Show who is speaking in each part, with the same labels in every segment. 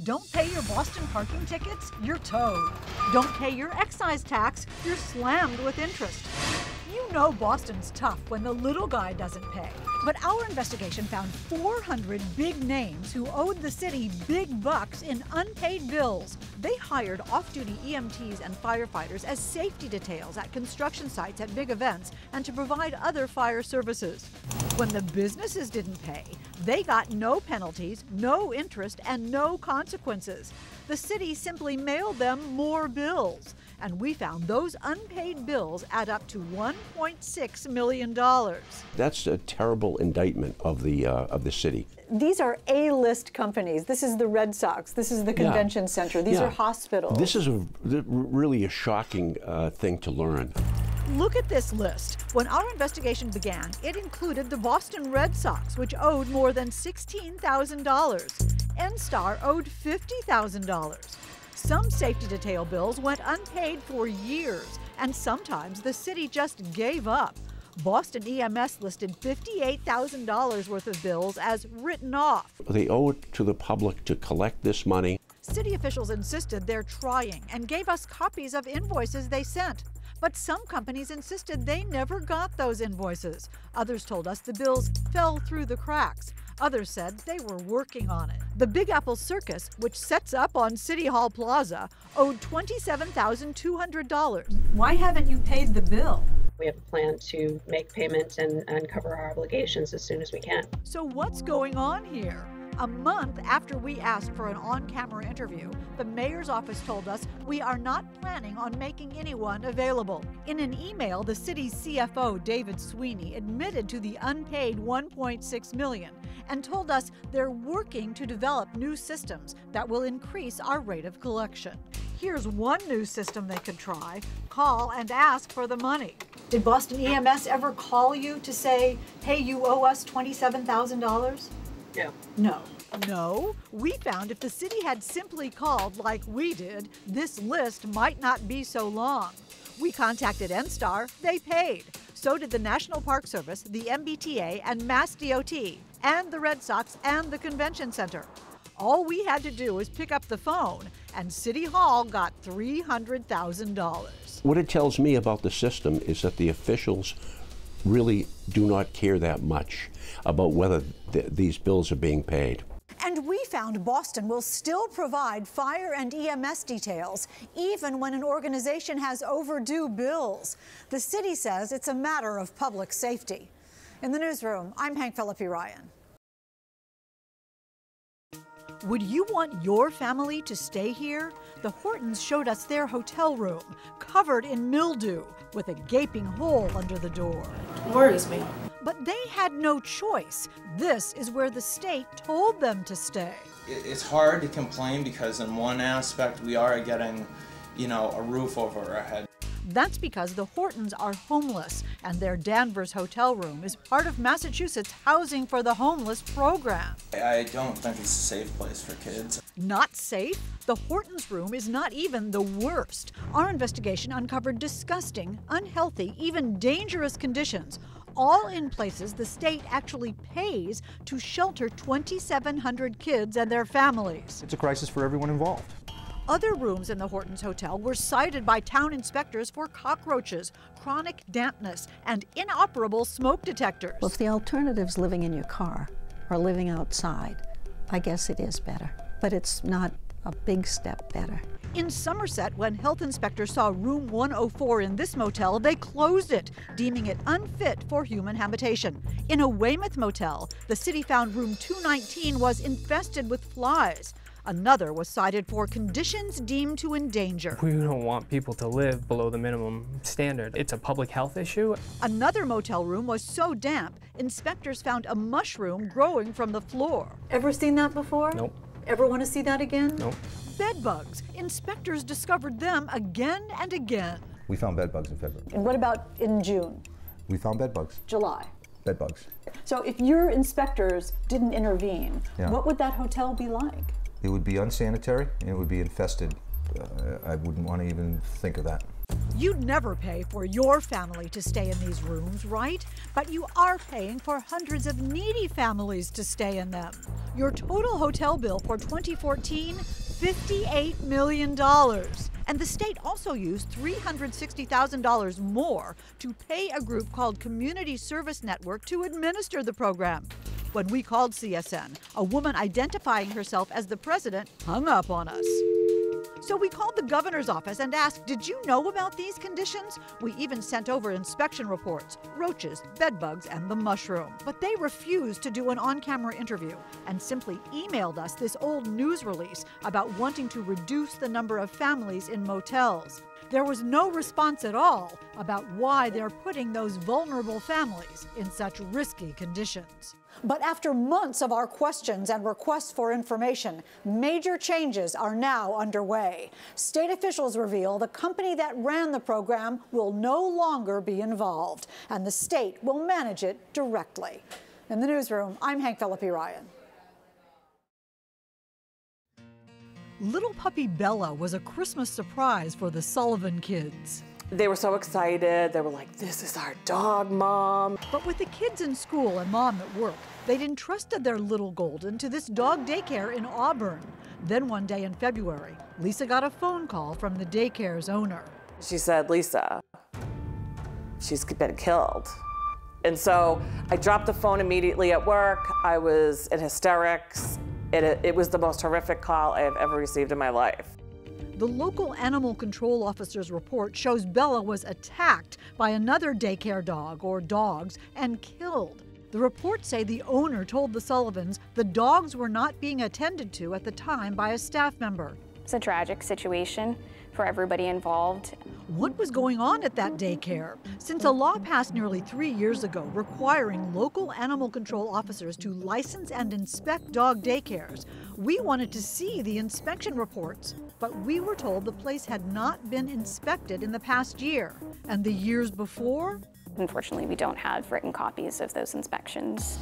Speaker 1: Don't pay your Boston parking tickets? You're towed. Don't pay your excise tax? You're slammed with interest. You know Boston's tough when the little guy doesn't pay. But our investigation found 400 big names who owed the city big bucks in unpaid bills. They hired off-duty EMTs and firefighters as safety details at construction sites at big events and to provide other fire services. When the businesses didn't pay, they got no penalties, no interest, and no consequences. The city simply mailed them more bills. And we found those unpaid bills add up to $1.6 million.
Speaker 2: That's a terrible indictment of the city.
Speaker 1: These are A-list companies. This is the Red Sox. This is the convention center. These are hospitals.
Speaker 2: This is really a shocking thing to learn.
Speaker 1: Look at this list. When our investigation began, it included the Boston Red Sox, which owed more than $16,000. N-Star owed $50,000. Some safety detail bills went unpaid for years, and sometimes the city just gave up. Boston EMS listed $58,000 worth of bills as written off.
Speaker 2: They owe it to the public to collect this money.
Speaker 1: City officials insisted they're trying and gave us copies of invoices they sent. But some companies insisted they never got those invoices. Others told us the bills fell through the cracks. Others said they were working on it. The Big Apple Circus, which sets up on City Hall Plaza, owed $27,200. Why haven't you paid the bill?
Speaker 3: We have a plan to make payment and cover our obligations as soon as we can.
Speaker 1: So what's going on here? A month after we asked for an on-camera interview, the mayor's office told us we are not planning on making anyone available. In an email, the city's CFO, David Sweeney, admitted to the unpaid $1.6 million and told us they're working to develop new systems that will increase our rate of collection. Here's one new system they could try: call and ask for the money. Did Boston EMS ever call you to say, hey, you owe us $27,000?
Speaker 3: No.
Speaker 1: No. No? We found if the city had simply called like we did, this list might not be so long. We contacted N-Star, they paid. So did the National Park Service, the MBTA, and Mass DOT, and the Red Sox, and the Convention Center. All we had to do was pick up the phone, and City Hall got $300,000.
Speaker 2: What it tells me about the system is that the officials really do not care that much about whether these bills are being paid.
Speaker 1: And we found Boston will still provide fire and EMS details, even when an organization has overdue bills. The city says it's a matter of public safety. In the newsroom, I'm Hank Philippi Ryan. Would you want your family to stay here? The Hortons showed us their hotel room, covered in mildew, with a gaping hole under the door.
Speaker 4: It worries me.
Speaker 1: But they had no choice. This is where the state told them to stay.
Speaker 5: It's hard to complain because in one aspect we are getting, a roof over our head.
Speaker 1: That's because the Hortons are homeless, and their Danvers hotel room is part of Massachusetts' Housing for the Homeless program.
Speaker 5: I don't think it's a safe place for kids.
Speaker 1: Not safe? The Hortons room is not even the worst. Our investigation uncovered disgusting, unhealthy, even dangerous conditions, all in places the state actually pays to shelter 2,700 kids and their families.
Speaker 6: It's a crisis for everyone involved.
Speaker 1: Other rooms in the Hortons Hotel were cited by town inspectors for cockroaches, chronic dampness, and inoperable smoke detectors.
Speaker 7: Well, if the alternative's living in your car or living outside, I guess it is better. But it's not a big step better.
Speaker 1: In Somerset, when health inspectors saw room 104 in this motel, they closed it, deeming it unfit for human habitation. In a Weymouth motel, the city found room 219 was infested with flies. Another was cited for conditions deemed to endanger.
Speaker 8: We don't want people to live below the minimum standard. It's a public health issue.
Speaker 1: Another motel room was so damp, inspectors found a mushroom growing from the floor. Ever seen that before?
Speaker 8: Nope.
Speaker 1: Ever want to see that again?
Speaker 8: Nope.
Speaker 1: Bed bugs. Inspectors discovered them again and again.
Speaker 6: We found bed bugs in February.
Speaker 1: And what about in June?
Speaker 6: We found bed bugs.
Speaker 1: July.
Speaker 6: Bed bugs.
Speaker 1: So if your inspectors didn't intervene, what would that hotel be like?
Speaker 6: It would be unsanitary and it would be infested. I wouldn't want to even think of that.
Speaker 1: You'd never pay for your family to stay in these rooms, right? But you are paying for hundreds of needy families to stay in them. Your total hotel bill for 2014, $58 million. And the state also used $360,000 more to pay a group called Community Service Network to administer the program. When we called CSN, a woman identifying herself as the president hung up on us. So we called the governor's office and asked, did you know about these conditions? We even sent over inspection reports, roaches, bedbugs, and the mushroom. But they refused to do an on-camera interview and simply emailed us this old news release about wanting to reduce the number of families in motels. There was no response at all about why they're putting those vulnerable families in such risky conditions. But after months of our questions and requests for information, major changes are now underway. State officials reveal the company that ran the program will no longer be involved, and the state will manage it directly. In the newsroom, I'm Hank Philippi Ryan. Little puppy Bella was a Christmas surprise for the Sullivan kids.
Speaker 4: They were so excited. They were like, this is our dog, Mom.
Speaker 1: But with the kids in school and Mom at work, they'd entrusted their little golden to this dog daycare in Auburn. Then one day in February, Lisa got a phone call from the daycare's owner.
Speaker 4: She said, Lisa, she's been killed. And so I dropped the phone immediately at work. I was in hysterics. It was the most horrific call I have ever received in my life.
Speaker 1: The local animal control officer's report shows Bella was attacked by another daycare dog or dogs and killed. The reports say the owner told the Sullivans the dogs were not being attended to at the time by a staff member.
Speaker 9: It's a tragic situation for everybody involved.
Speaker 1: What was going on at that daycare? Since a law passed nearly 3 years ago requiring local animal control officers to license and inspect dog daycares, we wanted to see the inspection reports, but we were told the place had not been inspected in the past year. And the years before?
Speaker 9: Unfortunately, we don't have written copies of those inspections.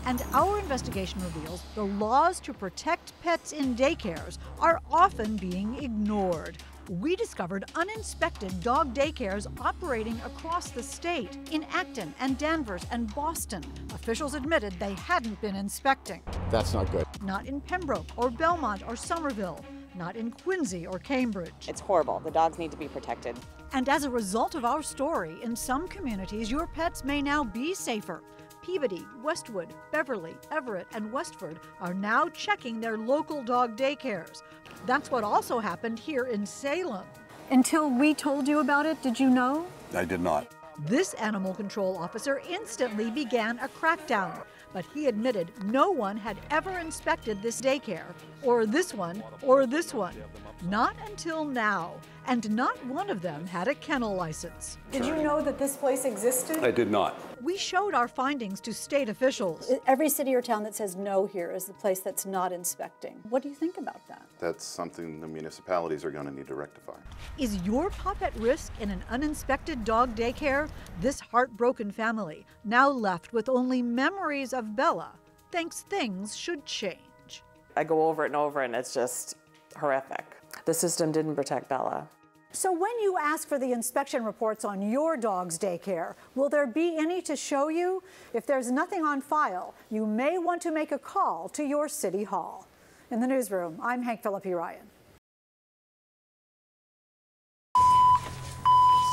Speaker 1: And our investigation reveals the laws to protect pets in daycares are often being ignored. We discovered uninspected dog daycares operating across the state, in Acton and Danvers and Boston. Officials admitted they hadn't been inspecting.
Speaker 10: That's not good.
Speaker 1: Not in Pembroke or Belmont or Somerville. Not in Quincy or Cambridge.
Speaker 11: It's horrible. The dogs need to be protected.
Speaker 1: And as a result of our story, in some communities, your pets may now be safer. Peabody, Westwood, Beverly, Everett, and Westford are now checking their local dog daycares. That's what also happened here in Salem. Until we told you about it, did you know?
Speaker 10: I did not.
Speaker 1: This animal control officer instantly began a crackdown, but he admitted no one had ever inspected this daycare, or this one, or this one. Not until now, and not one of them had a kennel license. Did you know that this place existed?
Speaker 10: I did not.
Speaker 1: We showed our findings to state officials.
Speaker 12: Every city or town that says no here is the place that's not inspecting. What do you think about that?
Speaker 10: That's something the municipalities are going to need to rectify.
Speaker 1: Is your pup at risk in an uninspected dog daycare? This heartbroken family, now left with only memories of Bella, thinks things should change.
Speaker 4: I go over it and over, and it's just horrific. The system didn't protect Bella.
Speaker 1: So when you ask for the inspection reports on your dog's daycare, will there be any to show you? If there's nothing on file, you may want to make a call to your city hall. In the newsroom, I'm Hank Philippi Ryan.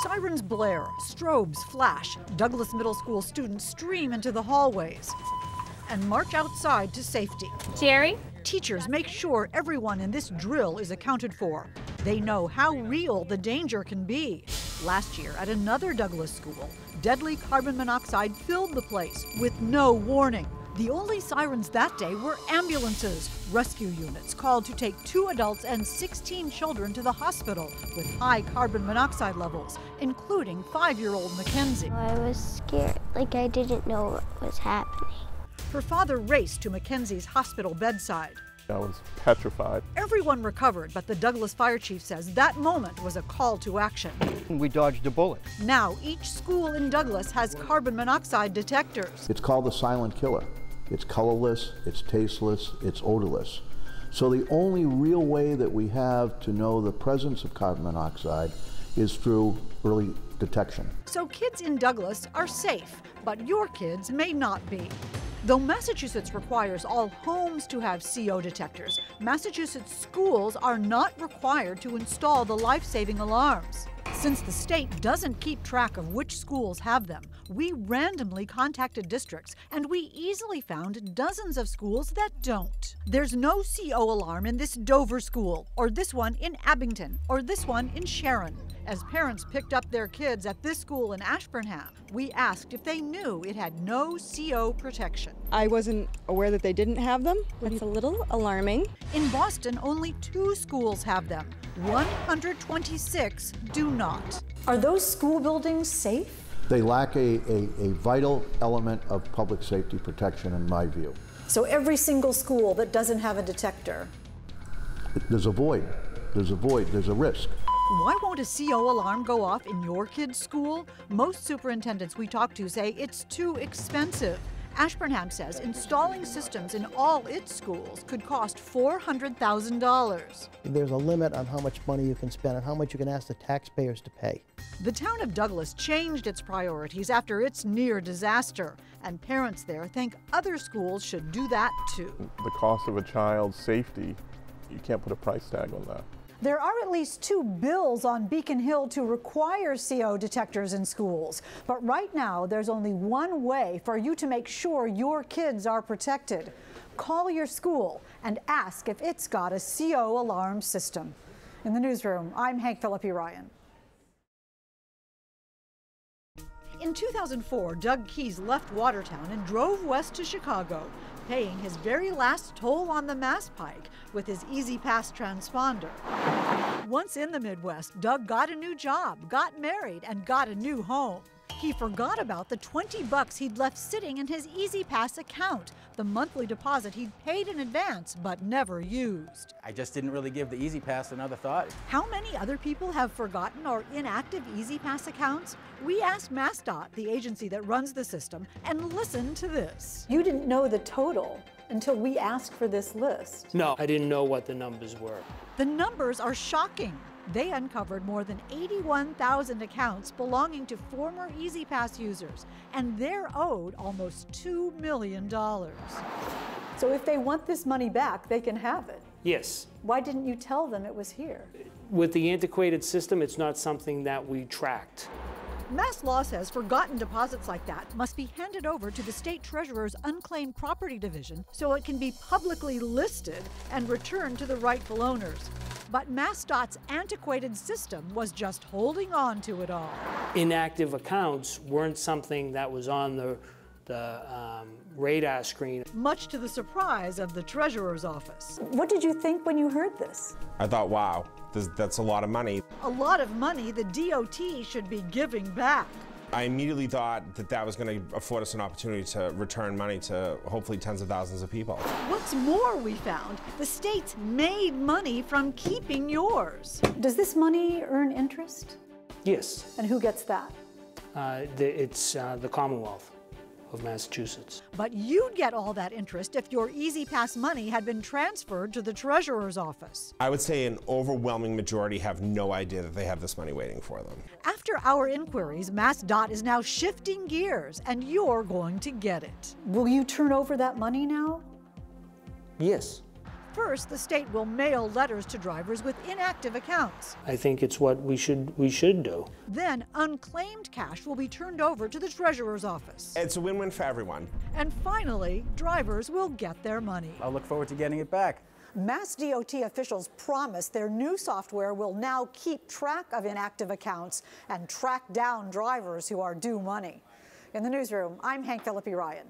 Speaker 1: Sirens blare, strobes flash, Douglas Middle School students stream into the hallways and march outside to safety.
Speaker 9: Jerry?
Speaker 1: Teachers make sure everyone in this drill is accounted for. They know how real the danger can be. Last year at another Douglas school, deadly carbon monoxide filled the place with no warning. The only sirens that day were ambulances, rescue units called to take 2 adults and 16 children to the hospital with high carbon monoxide levels, including 5-year-old Mackenzie.
Speaker 13: I was scared, like I didn't know what was happening.
Speaker 1: Her father raced to Mackenzie's hospital bedside.
Speaker 14: I was petrified.
Speaker 1: Everyone recovered, but the Douglas fire chief says that moment was a call to action.
Speaker 15: We dodged a bullet.
Speaker 1: Now each school in Douglas has carbon monoxide detectors.
Speaker 16: It's called the silent killer. It's colorless, it's tasteless, it's odorless. So the only real way that we have to know the presence of carbon monoxide is through early detection.
Speaker 1: So kids in Douglas are safe, but your kids may not be. Though Massachusetts requires all homes to have CO detectors, Massachusetts schools are not required to install the life-saving alarms. Since the state doesn't keep track of which schools have them, we randomly contacted districts, and we easily found dozens of schools that don't. There's no CO alarm in this Dover school, or this one in Abington, or this one in Sharon. As parents picked up their kids at this school in Ashburnham, we asked if they knew it had no CO protection.
Speaker 15: I wasn't aware that they didn't have them. It's a little alarming.
Speaker 1: In Boston, only 2 schools have them. 126 do not.
Speaker 12: Are those school buildings safe?
Speaker 16: They lack a vital element of public safety protection, in my view.
Speaker 12: So every single school that doesn't have a detector?
Speaker 16: There's a void. There's a void. There's a risk.
Speaker 1: Why won't a CO alarm go off in your kid's school? Most superintendents we talk to say it's too expensive. Ashburnham says installing systems in all its schools could cost $400,000.
Speaker 17: There's a limit on how much money you can spend and how much you can ask the taxpayers to pay.
Speaker 1: The town of Douglas changed its priorities after its near disaster, and parents there think other schools should do that too.
Speaker 14: The cost of a child's safety, you can't put a price tag on that.
Speaker 12: There are at least 2 bills on Beacon Hill to require CO detectors in schools. But right now, there's only one way for you to make sure your kids are protected. Call your school and ask if it's got a CO alarm system. In the newsroom, I'm Hank Philippi Ryan. In 2004, Doug Keyes left Watertown and drove west to Chicago, paying his very last toll on the Mass Pike with his Easy Pass transponder. Once in the Midwest, Doug got a new job, got married, and got a new home. He forgot about the $20 he'd left sitting in his Easy Pass account, the monthly deposit he'd paid in advance but never used.
Speaker 18: I just didn't really give the Easy Pass another thought.
Speaker 1: How many other people have forgotten or inactive Easy Pass accounts? We asked MassDOT, the agency that runs the system, and listen to this.
Speaker 12: You didn't know the total until we asked for this list.
Speaker 19: No, I didn't know what the numbers were.
Speaker 1: The numbers are shocking. They uncovered more than 81,000 accounts belonging to former Easy Pass users, and they're owed almost $2 million.
Speaker 12: So if they want this money back, they can have it.
Speaker 19: Yes.
Speaker 12: Why didn't you tell them it was here?
Speaker 19: With the antiquated system, it's not something that we tracked.
Speaker 1: Mass law says forgotten deposits like that must be handed over to the state treasurer's unclaimed property division so it can be publicly listed and returned to the rightful owners. But MassDOT's antiquated system was just holding on to it all.
Speaker 19: Inactive accounts weren't something that was on the radar screen.
Speaker 1: Much to the surprise of the treasurer's office.
Speaker 12: What did you think when you heard this?
Speaker 20: I thought, wow, that's a lot of money.
Speaker 1: A lot of money the DOT should be giving back.
Speaker 20: I immediately thought that was going to afford us an opportunity to return money to hopefully tens of thousands of people.
Speaker 1: What's more, we found, the state's made money from keeping yours.
Speaker 12: Does this money earn interest?
Speaker 19: Yes.
Speaker 12: And who gets that?
Speaker 19: It's the Commonwealth of Massachusetts.
Speaker 1: But you'd get all that interest if your Easy Pass money had been transferred to the treasurer's office.
Speaker 20: I would say an overwhelming majority have no idea that they have this money waiting for them.
Speaker 1: After our inquiries, MassDOT is now shifting gears, and you're going to get it.
Speaker 12: Will you turn over that money now?
Speaker 19: Yes.
Speaker 1: First, the state will mail letters to drivers with inactive accounts.
Speaker 19: I think it's what we should do.
Speaker 1: Then, unclaimed cash will be turned over to the treasurer's office.
Speaker 20: It's a win-win for everyone.
Speaker 1: And finally, drivers will get their money.
Speaker 18: I'll look forward to getting it back.
Speaker 12: MassDOT officials promise their new software will now keep track of inactive accounts and track down drivers who are due money. In the newsroom, I'm Hank Philippi Ryan.